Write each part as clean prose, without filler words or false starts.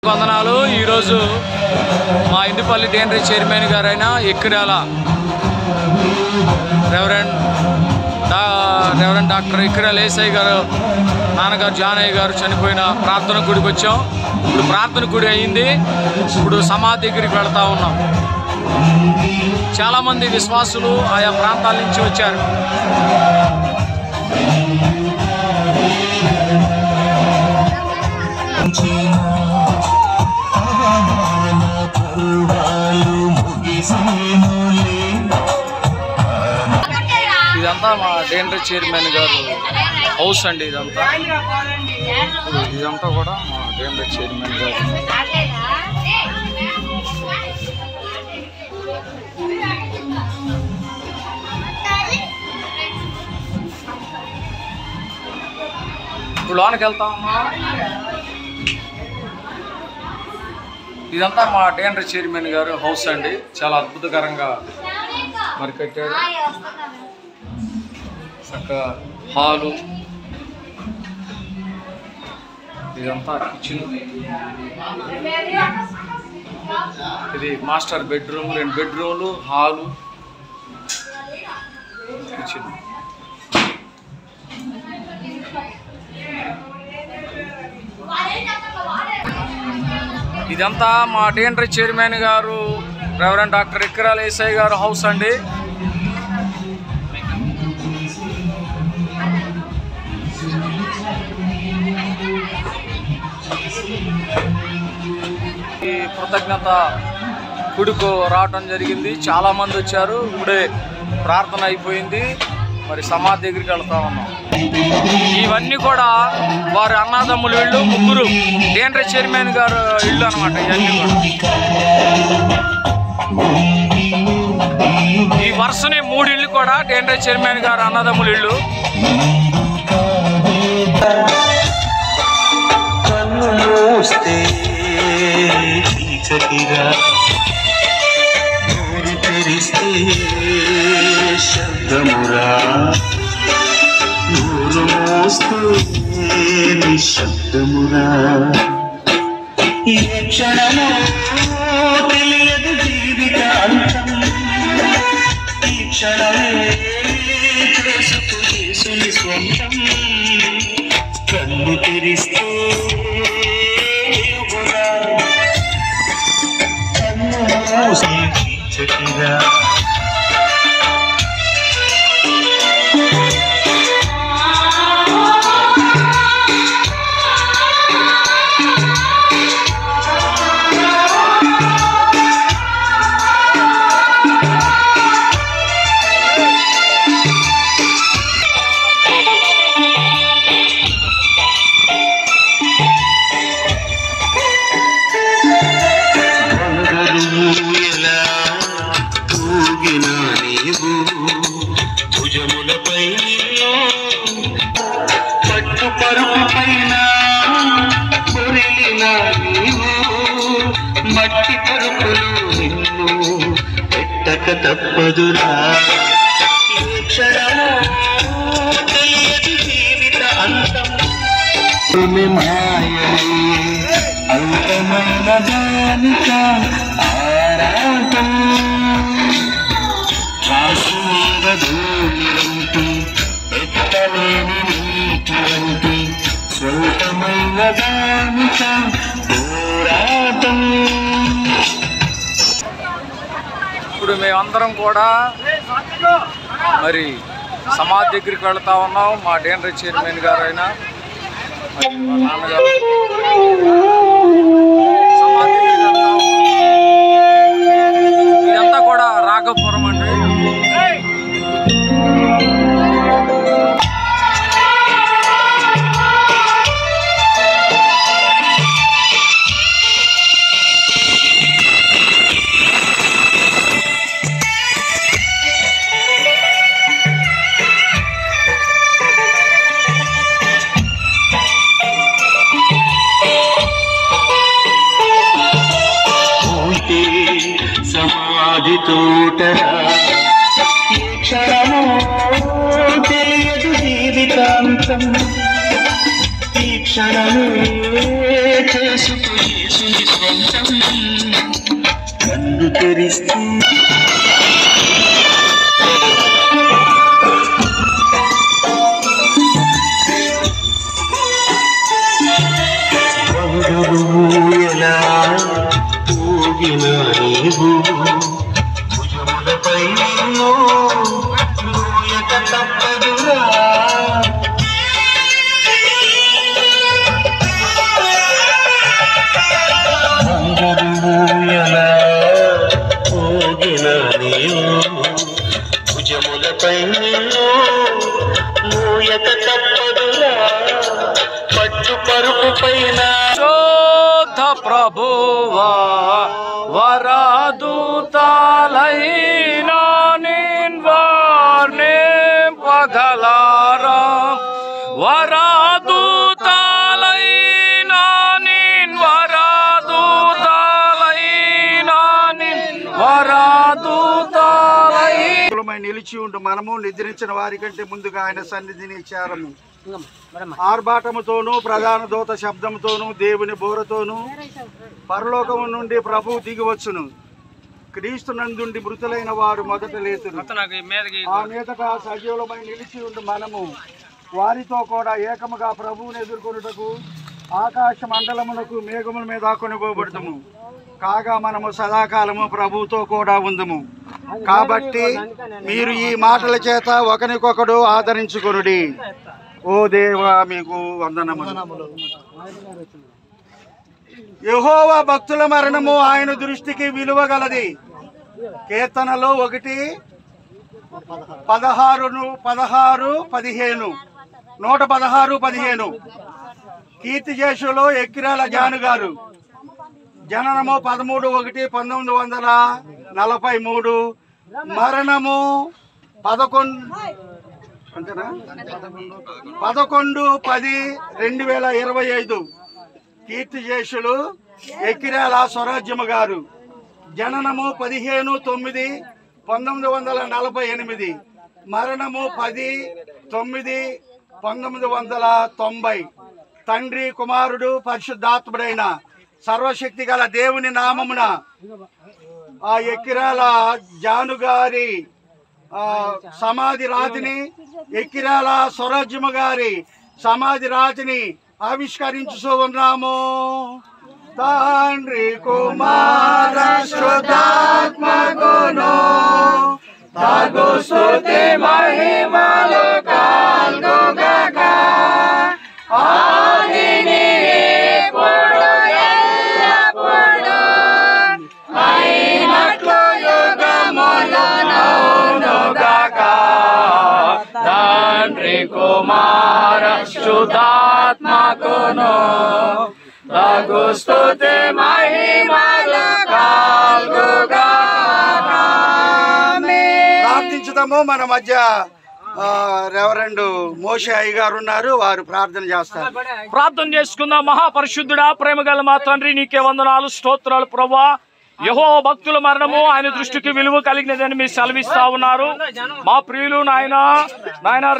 వందనాలు. ఈరోజు మా ఇందుపల్లి డేనరీ చైర్మన్ గారైన ఎక్కిరాల రెవరెండ్ డాక్టర్ ఎక్కిరాల ఏసయ్య గారు నాన్నగారు జానయ్య గారు చనిపోయిన ప్రార్థన గుడికి వచ్చాం. ఇప్పుడు ప్రార్థన గుడి అయింది. ఇప్పుడు సమాధి దగ్గరికి వెళ్తా ఉన్నాం. చాలామంది విశ్వాసులు ఆయా ప్రాంతాల నుంచి వచ్చారు. ఇదంతా మా డేనరీ చైర్మన్ గారు హౌస్ అండి. ఇదంతా కూడా మా డేనరీ చైర్మన్ గారు. ఇప్పుడు లోనికి వెళ్తామమ్మా. ఇదంతా మా డేనరీ చైర్మన్ గారు హౌస్ అండి. చాలా అద్భుతకరంగా మరి కట్టాడు. చక్కగా హాలు, ఇదంతా కిచెన్, ఇది మాస్టర్ బెడ్రూమ్, 2 బెడ్రూమ్లు, హాలు, కిచెన్. ఇదంతా మా డేనరీ చైర్మన్ గారు రెవరెండ్ డాక్టర్ ఎక్కిరాల ఏసయ్య గారు హౌస్ అండి. ఈ కృతజ్ఞత గుడికి రావటం జరిగింది. చాలామంది వచ్చారు. ఇప్పుడే ప్రార్థన అయిపోయింది. మరి సమాధి దగ్గరికి వెళ్తా ఉన్నాం. ఇవన్నీ కూడా వారి అన్నదమ్ములు ఇళ్ళు, 3 డేనరీ చైర్మన్ గారు ఇళ్ళు అనమాట. ఇవన్నీ కూడా ఈ వరుసనే 3 ఇళ్ళు కూడా డేనరీ చైర్మన్ గారు అన్నదమ్ములు ఇళ్ళు. శబ్దమురా నూరు మోస్తే శబ్దమురా ఈ క్షణము తెలియదు జీవితాంతం ఈ క్షణమే చేసుకుని స్వంతం కన్ను తెరిస్తే కన్ను మూసి చకిరా భుజములపై పట్టు పరుపు పైన పొరిలిన నీవు మట్టి పరుపులు నిన్ను పెట్టక తప్పదురా ఈ క్షణము తెలియదు జీవిత అంతం మాయని అంతమైన దానిక ఆరాటం రాసుంగదూరంటి ఎత్తలేని నీటివంటి స్వల్పమైన దానిక పోరాటం. ఇప్పుడు మేమందరం కూడా మరి సమాధి దగ్గరికి వెళ్తా ఉన్నాం. మా డేనరీ చైర్మన్ గారు అయినా మా నాన్నగారు సమాధి దగ్గరికి వెళ్తా ఉన్నాం. ఇదంతా కూడా రాఘపురం అండి. సమాధి తోటరా ఈ క్షణము తెలియదు జీవితాంతం ఈ క్షణమే చేసుకో యేసుని స్వంతం కన్ను తెరిస్తే ఎలా ఊగిన నీవు భుజములపై మోయక తప్పదురా ఎలా ఊగిన నీవు భుజములపై మోయక తప్పదురా పట్టు పరుపు పైన ప్రభువా వరదూతలైన నిన్వార్నే పగలారా వరదూతలైన నిలిచి ఉండు మనము నిద్రించిన వారి కంటే ముందుగా ఆయన సన్నిధిని చేరము ఆర్భాటముతోనూ ప్రధాన దూత శబ్దముతోనూ దేవుని బోరతోనూ పరలోకము నుండి ప్రభువు దిగివచ్చును క్రీస్తు నందుండి మృతులైన వారు మొదట లేతురు ఆ మీదట సజీవులమై నిలిచి ఉండు మనము వారితో కూడా ఏకముగా ప్రభువుని ఎదుర్కొనుటకు ఆకాశ మండలమునకు మేఘముల మీద కొనిపోబడతాము కాగా మనము సదాకాలము ప్రభువుతో కూడా ఉందము కాబట్టి మీరు ఈ మాటల చేత ఒకరికొకడు ఆదరించుకొనుడి ఓ దేవా మీకు వందనములు యెహోవా భక్తుల మరణము ఆయన దృష్టికి విలువ గలది కీర్తనలో 1:16-15 కీర్తిశేషులో ఎక్కిరాల జాను గారు జననము 13/1/1943 మరణము 11/10/2025 కీర్తిశేషులు ఎక్కిరాల స్వరాజ్యము గారు జననము 15/9/1948 మరణము 10/9/1990 తండ్రి కుమారుడు పరిశుద్ధాత్ముడైన సర్వశక్తి గల దేవుని నామమున ఆ ఎక్కిరాల జానుగారి సమాధి రాతిని ఎక్కిరాల స్వరాజ్యము గారి సమాధి రాతిని ఆవిష్కరించుతూ ఉన్నాము. తండ్రి కుమార శుద్ధాత్మకును తగు స్తుతి మహిమలు కలుగుగాక ఆదిని ఇప్పుడు ఎల్లప్పుడు అయినట్లు యుగములనుగాక. తండ్రి కుమార శుద్ధాత్మకును తగు స్తుతి మహిమలు కలుగుగాక. ప్రార్థించుదాము. మన మధ్య రెవరెండ్ మోషే అయ్య గారు ఉన్నారు, వారు ప్రార్థన చేస్తారు. ప్రార్థన చేసుకుందాం. మహాపరిశుద్ధుడా, ప్రేమగల మా తండ్రి, నీకే వందనాలు, స్తోత్రాలు ప్రభువా. యెహోవా భక్తుల మరణము ఆయన దృష్టికి విలువ కలిగినదని మీరు సెలవిస్తా ఉన్నారు. మా ప్రియులు నాయన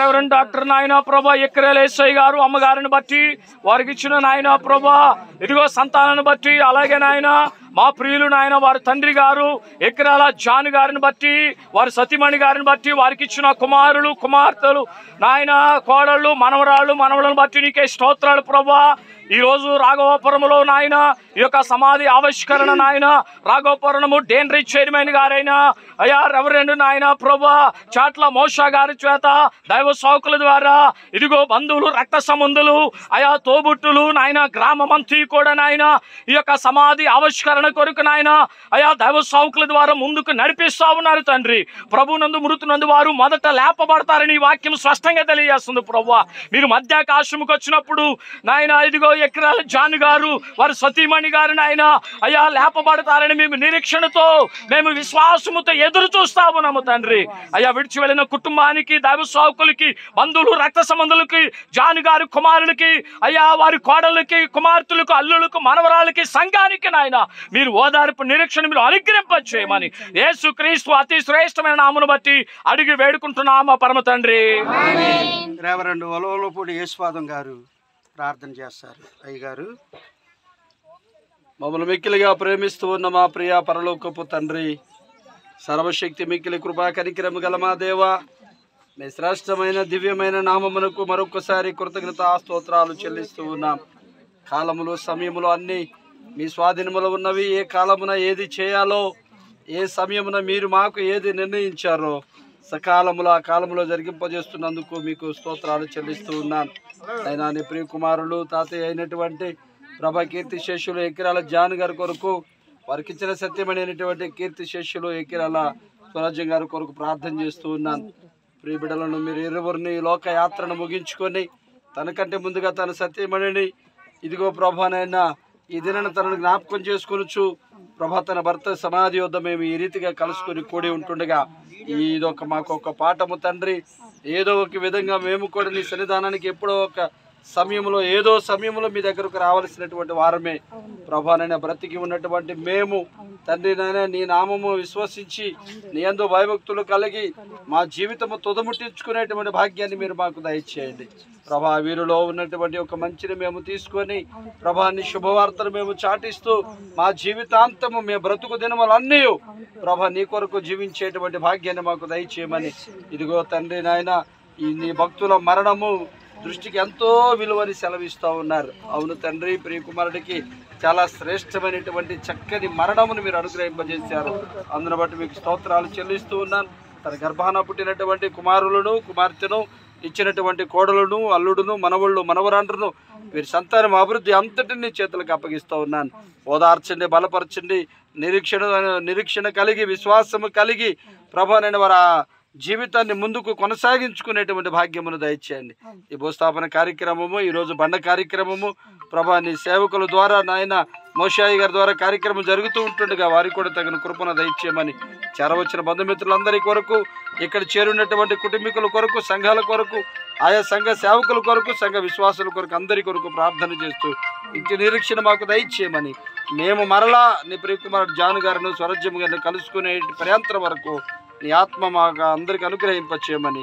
రెవరెండ్ డాక్టర్ నాయన ప్రభా ఎక్కిరాల యేసయ్య గారు అమ్మగారిని బట్టి వారికి ఇచ్చిన నాయన ప్రభా ఇదిగో సంతానాన్ని బట్టి, అలాగే నాయన మా ప్రియులు నాయన వారి తండ్రి గారు ఎక్కిరాల జాను గారిని బట్టి, వారి సతీమణి గారిని బట్టి, వారికి ఇచ్చిన కుమారులు కుమార్తెలు నాయన కోడళ్ళు మనవరాళ్ళు మనవలను బట్టి నీకే స్తోత్రాలు ప్రభా. ఈ రోజు రాఘవపురంలో నాయన ఈ యొక్క సమాధి ఆవిష్కరణ నాయన రాఘవపురము డేన్రీ చైర్మన్ గారైనా అయ్యా రెవరెండ్ నాయన ప్రభా చాట్ల మోషా గారి చేత దైవ సేవకుల ద్వారా ఇదిగో బంధువులు రక్త సంబంధులు అయా తోబుట్టులు నాయన గ్రామమంతా కూడా నాయన ఈ యొక్క సమాధి ఆవిష్కరణ కొరకు నాయన అయా దైవ సేవకుల ద్వారా ముందుకు నడిపిస్తా ఉన్నారు తండ్రి. ప్రభునందు మృతునందు వారు మొదట లేపబడతారని ఈ వాక్యం స్పష్టంగా తెలియజేస్తుంది ప్రభువా. మీరు మధ్యాకాశముకు వచ్చినప్పుడు నాయన ఇదిగో ఎక్కిరాల జాను గారు వారి సతీమణి గారు నాయన అయ్యా లేపబడతారని మేము నిరీక్షణతో మేము విశ్వాసముతో ఎదురు చూస్తా ఉన్నాము తండ్రి. అయ్యా విడిచి వెళ్ళిన కుటుంబానికి దైవ సేవకులకి బంధువులు రక్త సంబంధులకి జాను గారి కుమారులకి అయ్యా వారి కోడళ్ళకి కుమార్తెలకు అల్లులకు మనవరాలకి సంఘానికి నాయన మీరు ఓదార్పు నిరీక్షణ మీరు అనుగ్రహింపచేయమని యేసుక్రీస్తు అతి శ్రేష్టమైన నామమును బట్టి అడిగి వేడుకుంటున్నామా పరమ తండ్రి. రెవరెండ్ వలవలపూడి యేసుపాదం గారు ప్రార్థన చేస్తారు. అయ్యగారు. మమ్మల్ని మిక్కిలిగా ప్రేమిస్తూ ఉన్న మా ప్రియ పరలోకపు తండ్రి, సర్వశక్తి మిక్కిలి కృపా కనికరము గల మా దేవ, మీ శ్రేష్టమైన దివ్యమైన నామమునకు మరొకసారి కృతజ్ఞత స్తోత్రాలు చెల్లిస్తూ ఉన్నాం. కాలములు సమయములు అన్నీ మీ స్వాధీనములో ఉన్నవి. ఏ కాలమున ఏది చేయాలో, ఏ సమయమున మీరు మాకు ఏది నిర్ణయించారో సకాలములో ఆ కాలంలో జరిగింపజేస్తున్నందుకు మీకు స్తోత్రాలు చెల్లిస్తూ ఉన్నాను. అయినా నీ ప్రియ కుమారులు తాతయ్య అయినటువంటి ప్రభా కీర్తి శేషులు ఎకిరాల జాన్ గారి కొరకు, వారికి ఇచ్చిన సత్యమైనటువంటి కీర్తి శేషులు ఎకిరాల స్వరాజ్యం గారి కొరకు ప్రార్థన చేస్తూ ఉన్నాను. ప్రియ బిడ్డలను మీరు ఇరువురిని లోక యాత్రను ముగించుకొని తనకంటే ముందుగా తన సత్యమణిని ఇదిగో ప్రభానైనా ఈ దినాన్ని తనను జ్ఞాపకం చేసుకొనొచ్చు. ప్రభా తన భర్త సమాధి వద్ద మేము ఈ రీతిగా కలుసుకొని కూడి ఉంటుండగా ఇదొక మాకు ఒక పాఠము తండ్రి. ఏదో ఒక విధంగా మేము కూడా నీ సన్నిధానానికి ఎప్పుడో ఒక సమయంలో ఏదో సమయంలో మీ దగ్గరకు రావాల్సినటువంటి వారమే. ప్రభానైనా బ్రతికి ఉన్నటువంటి మేము తండ్రి నాయన నీ నామము విశ్వసించి నీ యందు భయభక్తులు కలిగి మా జీవితము తుదముట్టించుకునేటువంటి భాగ్యాన్ని మీరు మాకు దయచేయండి. ప్రభా వీరిలో ఉన్నటువంటి ఒక మంచిని మేము తీసుకొని ప్రభాని శుభవార్తను మేము చాటిస్తూ మా జీవితాంతము మీ బ్రతుకు దినములన్నీ ప్రభా నీ కొరకు జీవించేటువంటి భాగ్యాన్ని మాకు దయచేయమని ఇదిగో తండ్రి నాయన ఈ నీ భక్తుల మరణము దృష్టికి ఎంతో విలువని సెలవిస్తూ ఉన్నారు. అవును తండ్రి, ప్రియకుమారుడికి చాలా శ్రేష్టమైనటువంటి చక్కని మరణమును మీరు అనుగ్రహింపజేశారు. అందును బట్టి మీకు స్తోత్రాలు చెల్లిస్తూ ఉన్నాను. తన గర్భాన పుట్టినటువంటి కుమారులను కుమార్తెను ఇచ్చినటువంటి కోడలను అల్లుడును మనవళ్ళు మనవరాండ్రును వీరి సంతానం అభివృద్ధి అంతటిని చేతులకు అప్పగిస్తూ ఉన్నాను. ఓదార్చండి, బలపరచండి, నిరీక్షణ కలిగి విశ్వాసము కలిగి ప్రభానైన వారు జీవితాన్ని ముందుకు కొనసాగించుకునేటువంటి భాగ్యమును దయచేయండి. ఈ భూస్థాపన కార్యక్రమము, ఈరోజు బండ కార్యక్రమము ప్రభా నీ సేవకుల ద్వారా నాయన మోషాయి గారి ద్వారా కార్యక్రమం జరుగుతూ ఉంటుండగా వారికి కూడా తగిన కృపను దయచేయమని చేరవచ్చిన బంధుమిత్రులందరి కొరకు, ఇక్కడ చేరున్నటువంటి కుటుంబీకుల కొరకు, సంఘాల కొరకు, ఆయా సంఘ సేవకుల కొరకు, సంఘ విశ్వాసుల కొరకు, అందరి కొరకు ప్రార్థన చేస్తూ ఇంటి నిరీక్షణ మాకు దయచేయమని మేము మరలా నీ ప్రియకుమారుడు జాన్ గారిని స్వరాజ్యం గారిని కలుసుకునే పర్యంతరం వరకు నీ ఆత్మ మాకు అందరికి అనుగ్రహింపచేయమని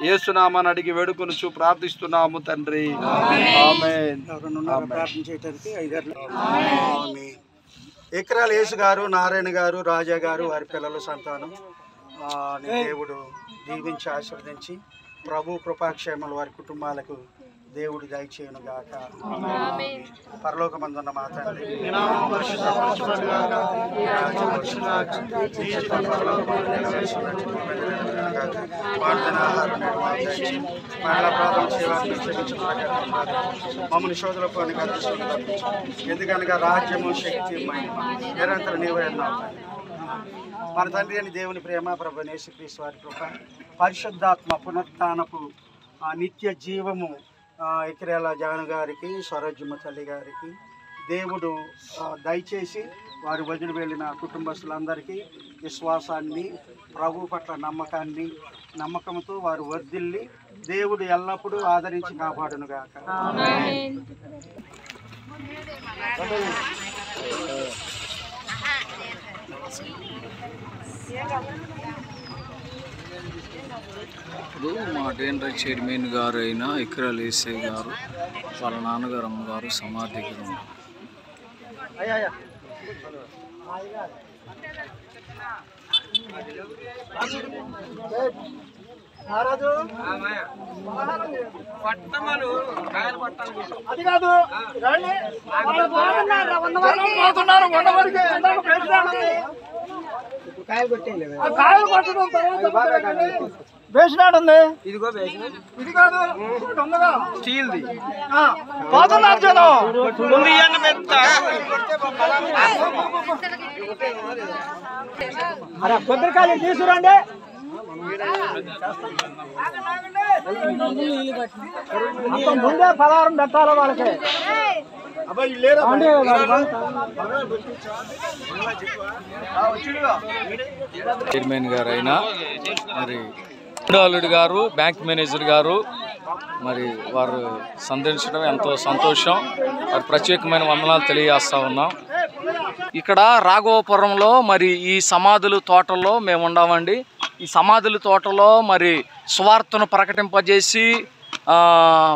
యేసునామాన్ని అడిగి వేడుకొనుచు ప్రార్థిస్తున్నాము తండ్రి. ఆమేన్. ప్రార్థన చేయడానికి అయ్యగారు. ఎకరాల యేసు గారు, నారాయణ గారు, రాజా గారు, వారి పిల్లల సంతానం దేవుడు దీవించి ఆశీర్వదించి ప్రభు కృపాక్షేమలు వారి కుటుంబాలకు దేవుడు దయచేయును గాక. పరలోకమందున్న మా తండ్రి, మమ్మల్ని శోధనకు ఎందుకనగా రాజ్యము శక్తి నిరంతరం నీవే అన్నావు. మన తండ్రి అని దేవుని ప్రేమ, ప్రభు యేసుక్రీస్తు వారి కృప, పరిశుద్ధాత్మ పునరుత్థానపు నిత్య జీవము ఎకిరాల జాను గారికి, స్వరాజ్యమ్మ తల్లి గారికి దేవుడు దయచేసి వారు వదిలి వెళ్ళిన కుటుంబస్తులందరికీ విశ్వాసాన్ని, ప్రభు పట్ల నమ్మకంతో వారు వర్ధిల్లి దేవుడు ఎల్లప్పుడూ ఆదరించి కాపాడును గాక. ఇప్పుడు మా డేండ్రై చైర్మన్ గారు అయిన ఎకిరాల యేసయ్య గారు వాళ్ళ నాన్నగారు అమ్మగారు సమాధి దగ్గర ఉన్నారు. అది కాదు కాయలు కొట్టడం వేసినాడు ఉంది. ఇదిగో ఇది కాదు స్టీల్ది పోతున్నారు జనం. కొబ్బరికాయలు తీసుకురండి. ముందే పదారం పెట్టాలి వాళ్ళకి. చైర్మన్ గారు అయినా మరి అల్లుడు గారు, బ్యాంక్ మేనేజర్ గారు మరి వారు సందర్శించడం ఎంతో సంతోషం. వారి ప్రత్యేకమైన వందనాలు తెలియజేస్తా ఉన్నాం. ఇక్కడ రాఘవపురంలో మరి ఈ సమాధుల తోటలో మేము ఉన్నామండి. ఈ సమాధుల తోటలో మరి సువార్తను ప్రకటింపజేసి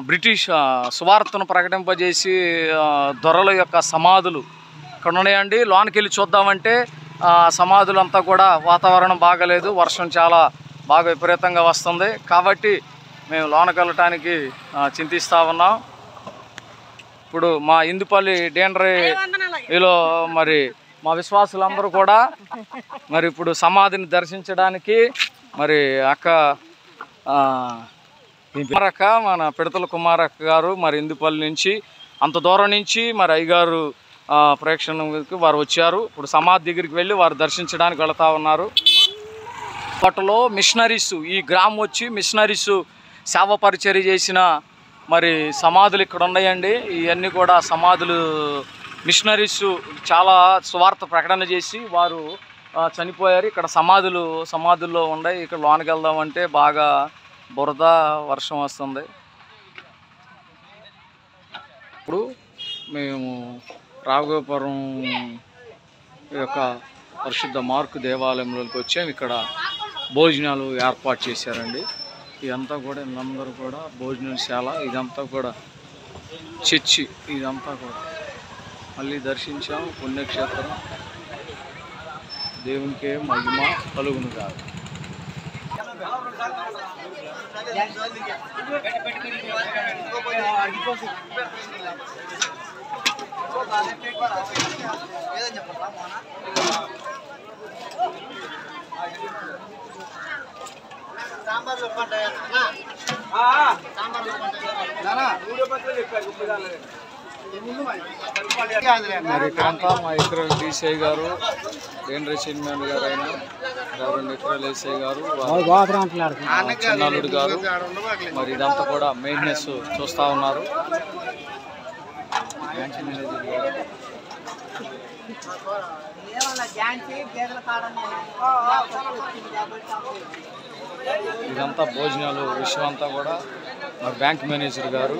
బ్రిటిష్ సువార్తను ప్రకటింపజేసి దొరల యొక్క సమాధులు ఇక్కడ ఉన్నాయండి. లోనికి వెళ్ళి చూద్దామంటే సమాధులంతా కూడా వాతావరణం బాగలేదు, వర్షం చాలా బాగా విపరీతంగా వస్తుంది కాబట్టి మేము లోనకి వెళ్ళటానికి చింతిస్తూ ఉన్నాం. ఇప్పుడు మా ఇందుపల్లి డేండ్రీలో మరి మా విశ్వాసులందరూ కూడా మరి ఇప్పుడు సమాధిని దర్శించడానికి మరి అక్క కుమారక్క, మన పిడతల కుమారక్క గారు మరి ఇందుపల్లి నుంచి అంత దూరం నుంచి మరి అయ్యగారు ప్రేక్షణకి వారు వచ్చారు. ఇప్పుడు సమాధి దగ్గరికి వెళ్ళి వారు దర్శించడానికి వెళుతూ ఉన్నారు. అప్పట్లో మిషనరీస్ ఈ గ్రామం వచ్చి మిషనరీస్ సేవ పరిచర్య చేసిన మరి సమాధులు ఇక్కడ ఉన్నాయండి. ఇవన్నీ కూడా సమాధులు మిషనరీస్ చాలా సువార్త ప్రకటన చేసి వారు చనిపోయారు. ఇక్కడ సమాధుల్లో ఉన్నాయి. ఇక్కడ లోనికి వెళ్దామంటే బాగా బురద వర్షం వస్తుంది. ఇప్పుడు మేము రాఘవపురం యొక్క పరిశుద్ధ మార్కు దేవాలయంలోకి వచ్చాము. ఇక్కడ భోజనాలు ఏర్పాటు చేశారండి. ఇదంతా కూడా వీళ్ళందరూ కూడా భోజనశాల, ఇదంతా కూడా చర్చి, ఇదంతా కూడా మళ్ళీ దర్శించాము. పుణ్యక్షేత్రం, దేవునికే మహిమ కలుగును కాదు. మరి ఇక్కడంతా మా ఇక్రల్ డీసీ గారు, డేండ్రీ చైర్మన్ గారు అయిన రెవరెండ్ ఇక్రల్ ఎస్ఐ గారు, చిన్నాలుడు గారు మరి ఇదంతా కూడా మెయింటెనెన్స్ చూస్తూ ఉన్నారు. ఇదంతా భోజనాలు విషయం అంతా కూడా మరి బ్యాంక్ మేనేజర్ గారు